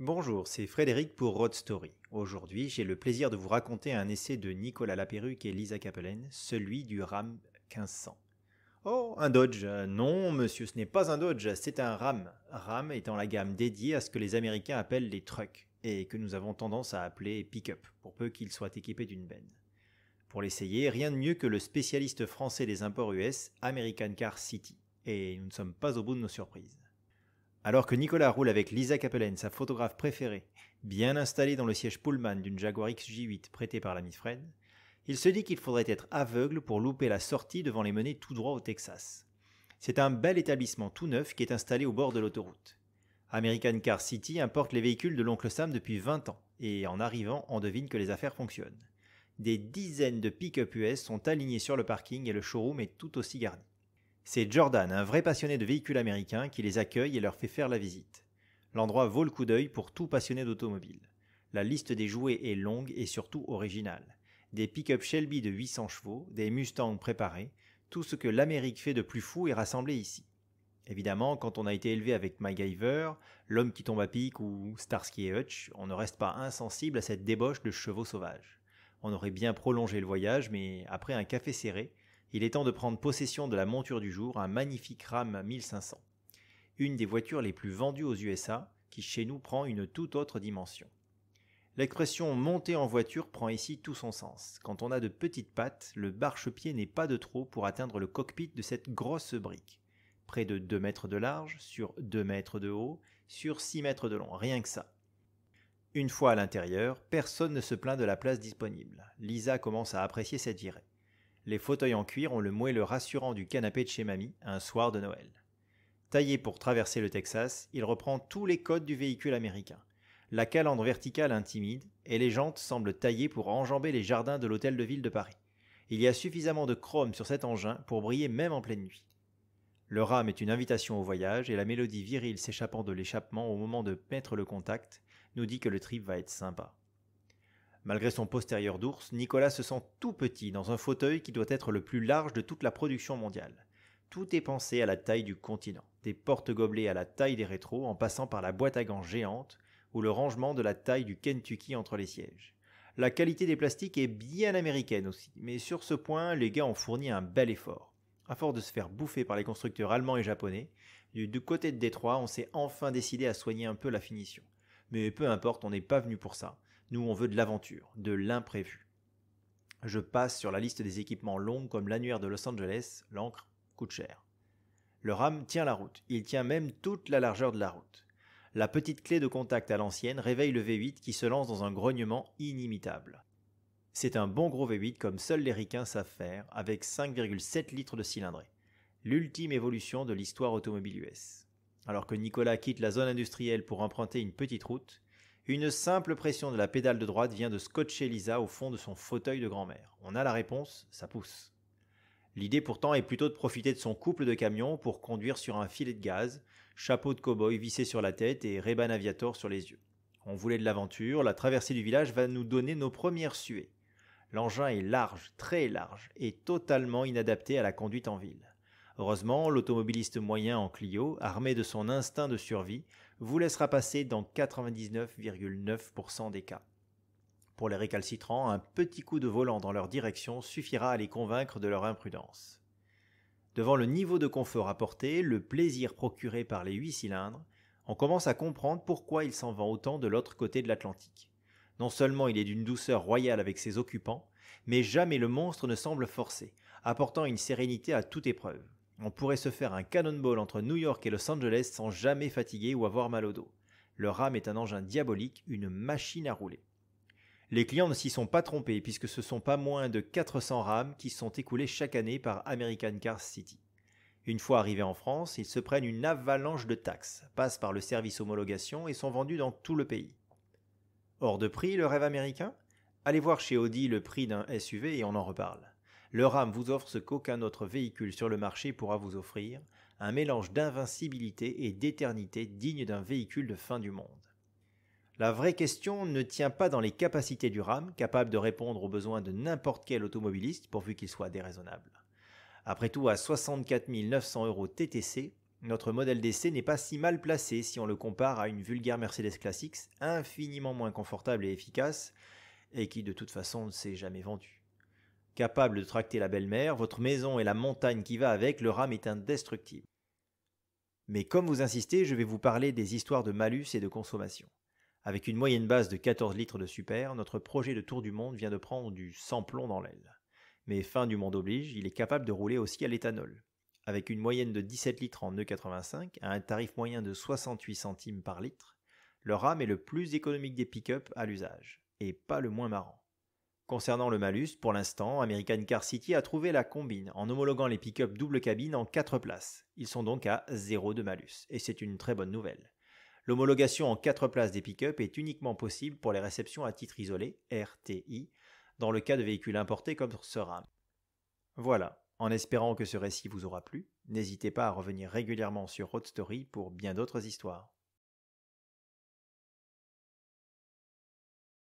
Bonjour, c'est Frédéric pour Road Story. Aujourd'hui, j'ai le plaisir de vous raconter un essai de Nicolas Laperruque et Lisa Capelaine, celui du Ram 1500. Oh, un Dodge. Non, monsieur, ce n'est pas un Dodge, c'est un Ram. Ram étant la gamme dédiée à ce que les Américains appellent les trucks, et que nous avons tendance à appeler pick-up, pour peu qu'ils soient équipés d'une benne. Pour l'essayer, rien de mieux que le spécialiste français des imports US, American Car City. Et nous ne sommes pas au bout de nos surprises. Alors que Nicolas roule avec Lisa Capelaine, sa photographe préférée, bien installée dans le siège Pullman d'une Jaguar XJ8 prêtée par l'ami Fred, il se dit qu'il faudrait être aveugle pour louper la sortie devant les mener tout droit au Texas. C'est un bel établissement tout neuf qui est installé au bord de l'autoroute. American Car City importe les véhicules de l'oncle Sam depuis 20 ans, et en arrivant, on devine que les affaires fonctionnent. Des dizaines de pick-up US sont alignés sur le parking et le showroom est tout aussi garni. C'est Jordan, un vrai passionné de véhicules américains, qui les accueille et leur fait faire la visite. L'endroit vaut le coup d'œil pour tout passionné d'automobile. La liste des jouets est longue et surtout originale. Des pick-up Shelby de 800 chevaux, des Mustangs préparés, tout ce que l'Amérique fait de plus fou est rassemblé ici. Évidemment, quand on a été élevé avec MacGyver, L'homme qui tombe à pic ou Starsky et Hutch, on ne reste pas insensible à cette débauche de chevaux sauvages. On aurait bien prolongé le voyage, mais après un café serré, il est temps de prendre possession de la monture du jour, un magnifique Ram 1500. Une des voitures les plus vendues aux USA, qui chez nous prend une toute autre dimension. L'expression monter en voiture prend ici tout son sens. Quand on a de petites pattes, le marchepied n'est pas de trop pour atteindre le cockpit de cette grosse brique. Près de 2 mètres de large, sur 2 mètres de haut, sur 6 mètres de long, rien que ça. Une fois à l'intérieur, personne ne se plaint de la place disponible. Lisa commence à apprécier cette virée. Les fauteuils en cuir ont le moelleux rassurant du canapé de chez mamie, un soir de Noël. Taillé pour traverser le Texas, il reprend tous les codes du véhicule américain. La calandre verticale intimide, et les jantes semblent taillées pour enjamber les jardins de l'hôtel de ville de Paris. Il y a suffisamment de chrome sur cet engin pour briller même en pleine nuit. Le Ram est une invitation au voyage, et la mélodie virile s'échappant de l'échappement au moment de mettre le contact nous dit que le trip va être sympa. Malgré son postérieur d'ours, Nicolas se sent tout petit dans un fauteuil qui doit être le plus large de toute la production mondiale. Tout est pensé à la taille du continent, des porte-gobelets à la taille des rétros en passant par la boîte à gants géante ou le rangement de la taille du Kentucky entre les sièges. La qualité des plastiques est bien américaine aussi, mais sur ce point, les gars ont fourni un bel effort. À force de se faire bouffer par les constructeurs allemands et japonais, du côté de Détroit, on s'est enfin décidé à soigner un peu la finition. Mais peu importe, on n'est pas venu pour ça. Nous, on veut de l'aventure, de l'imprévu. Je passe sur la liste des équipements longs comme l'annuaire de Los Angeles, l'encre coûte cher. Le Ram tient la route, il tient même toute la largeur de la route. La petite clé de contact à l'ancienne réveille le V8 qui se lance dans un grognement inimitable. C'est un bon gros V8 comme seuls les ricains savent faire, avec 5,7 litres de cylindrée. L'ultime évolution de l'histoire automobile US. Alors que Nicolas quitte la zone industrielle pour emprunter une petite route, une simple pression de la pédale de droite vient de scotcher Lisa au fond de son fauteuil de grand-mère. On a la réponse, ça pousse. L'idée pourtant est plutôt de profiter de son couple de camions pour conduire sur un filet de gaz, chapeau de cow-boy vissé sur la tête et Ray-Ban Aviator sur les yeux. On voulait de l'aventure, la traversée du village va nous donner nos premières suées. L'engin est large, très large, et totalement inadapté à la conduite en ville. Heureusement, l'automobiliste moyen en Clio, armé de son instinct de survie, vous laissera passer dans 99,9% des cas. Pour les récalcitrants, un petit coup de volant dans leur direction suffira à les convaincre de leur imprudence. Devant le niveau de confort apporté, le plaisir procuré par les 8 cylindres, on commence à comprendre pourquoi il s'en vend autant de l'autre côté de l'Atlantique. Non seulement il est d'une douceur royale avec ses occupants, mais jamais le monstre ne semble forcé, apportant une sérénité à toute épreuve. On pourrait se faire un cannonball entre New York et Los Angeles sans jamais fatiguer ou avoir mal au dos. Le Ram est un engin diabolique, une machine à rouler. Les clients ne s'y sont pas trompés puisque ce sont pas moins de 400 Rams qui sont écoulés chaque année par American Car City. Une fois arrivés en France, ils se prennent une avalanche de taxes, passent par le service homologation et sont vendus dans tout le pays. Hors de prix le rêve américain ? Allez voir chez Audi le prix d'un SUV et on en reparle. Le Ram vous offre ce qu'aucun autre véhicule sur le marché pourra vous offrir, un mélange d'invincibilité et d'éternité digne d'un véhicule de fin du monde. La vraie question ne tient pas dans les capacités du Ram, capable de répondre aux besoins de n'importe quel automobiliste pourvu qu'il soit déraisonnable. Après tout, à 64 900 € TTC, Notre modèle d'essai n'est pas si mal placé si on le compare à une vulgaire Mercedes classique, infiniment moins confortable et efficace, et qui de toute façon ne s'est jamais vendue. Capable de tracter la belle-mère, votre maison et la montagne qui va avec, le RAM est indestructible. Mais comme vous insistez, je vais vous parler des histoires de malus et de consommation. Avec une moyenne base de 14 litres de super, notre projet de tour du monde vient de prendre du sans-plomb dans l'aile. Mais fin du monde oblige, il est capable de rouler aussi à l'éthanol. Avec une moyenne de 17 litres en E85, à un tarif moyen de 68 centimes par litre, le RAM est le plus économique des pick-up à l'usage, et pas le moins marrant. Concernant le malus, pour l'instant, American Car City a trouvé la combine en homologuant les pick-up double cabine en 4 places. Ils sont donc à 0 de malus, et c'est une très bonne nouvelle. L'homologation en 4 places des pick-up est uniquement possible pour les réceptions à titre isolé, RTI, dans le cas de véhicules importés comme ce RAM. Voilà, en espérant que ce récit vous aura plu, n'hésitez pas à revenir régulièrement sur Road Story pour bien d'autres histoires.